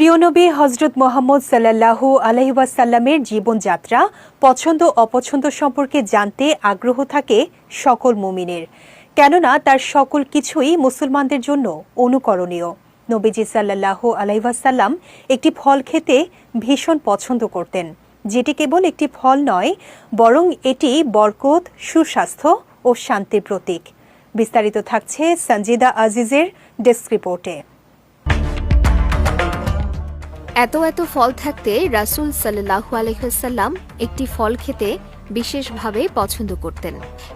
প্রিয় নবী হযরত মুহাম্মদ সাল্লাল্লাহু আলাইহি ওয়াসাল্লামের জীবনযাত্রা পছন্দ অপছন্দ সম্পর্কে জানতে আগ্রহ থাকে সকল মুমিনের, কেননা তার সকল কিছুই মুসলমানদের জন্য অনুকরণীয়। নবীজি সাল্লাল্লাহু আলাইহি ওয়াসাল্লাম একটি ফল খেতে ভীষণ পছন্দ করতেন, যেটি কেবল একটি ফল নয়, বরং এটি বরকত, সুস্বাস্থ্য ও শান্তির প্রতীক। বিস্তারিত থাকছে সঞ্জিদা আজিজের ডেস্ক রিপোর্টে। এত ফল থাকতে রাসূল সাল্লাল্লাহু আলাইহি ওয়াসাল্লাম একটি ফল খেতে বিশেষভাবে পছন্দ করতেন।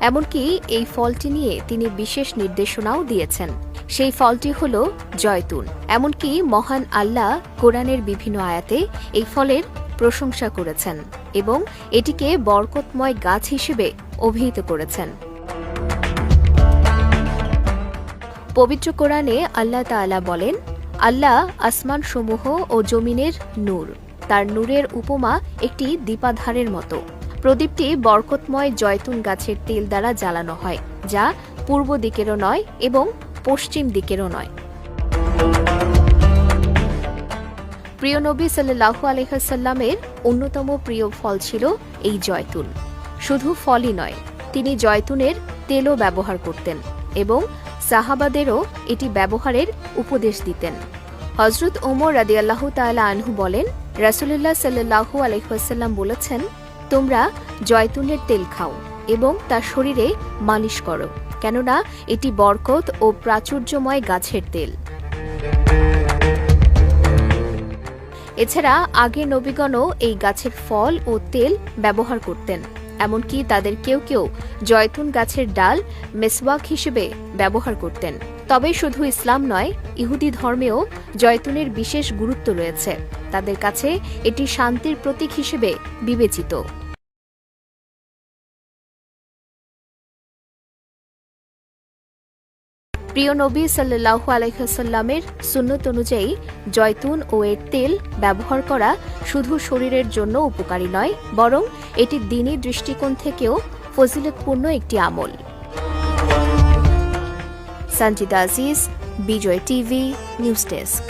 এমনকি এই ফলটি নিয়ে তিনি বিশেষ নির্দেশনাও দিয়েছেন। সেই ফলটি হল জয়তুন। এমনকি মহান আল্লাহ কোরআনের বিভিন্ন আয়াতে এই ফলের প্রশংসা করেছেন এবং এটিকে বরকতময় গাছ হিসেবে অভিহিত করেছেন। পবিত্র কোরআনে আল্লাহ তাআলা বলেন, আল্লাহ আসমান সমূহ ও জমিনের নূর, তার নূরের উপমা একটি দীপাধারের মতো। প্রদীপটি বরকতময় জয়তুন গাছের তেল দ্বারা জ্বালানো হয়, যা পূর্ব দিকেরও নয় এবং পশ্চিম দিকেরও নয়। প্রিয় নবী সাল্লাল্লাহু আলাইহি ওয়াসাল্লামের অন্যতম প্রিয় ফল ছিল এই জয়তুন। শুধু ফলই নয়, তিনি জয়তুনের তেলও ব্যবহার করতেন এবং সাহাবাদেরও এটি ব্যবহারের উপদেশ দিতেন। হযরত ওমর রাদিয়াল্লাহু তাআলা আনহু বলেন, রাসূলুল্লাহ সাল্লাল্লাহু আলাইহি ওয়াসাল্লাম বলেছেন, তোমরা জয়তুনের তেল খাও এবং তা শরীরে মালিশ করো, কেননা এটি বরকত ও প্রাচুর্যময় গাছের তেল। এছাড়া আগের নবীগণও এই গাছের ফল ও তেল ব্যবহার করতেন। এমনকি তাদের কেউ কেউ জয়তুন গাছের ডাল মেসওয়াক হিসেবে ব্যবহার করতেন। তবে শুধু ইসলাম নয়, ইহুদি ধর্মেও জয়তুনের বিশেষ গুরুত্ব রয়েছে। তাদের কাছে এটি শান্তির প্রতীক হিসেবে বিবেচিত। প্রিয় নবী সাল্লাল্লাহু আলাইহি ওয়াসাল্লামের সুন্নত অনুযায়ী জয়তুন ও এর তেল ব্যবহার করা শুধু শরীরের জন্য উপকারী নয়, বরং এটি দ্বীনি দৃষ্টিকোণ থেকেও ফজিলতপূর্ণ একটি আমল। সঞ্জিদা আজিজ, বিজয় টিভি, নিউজ ডেস্ক।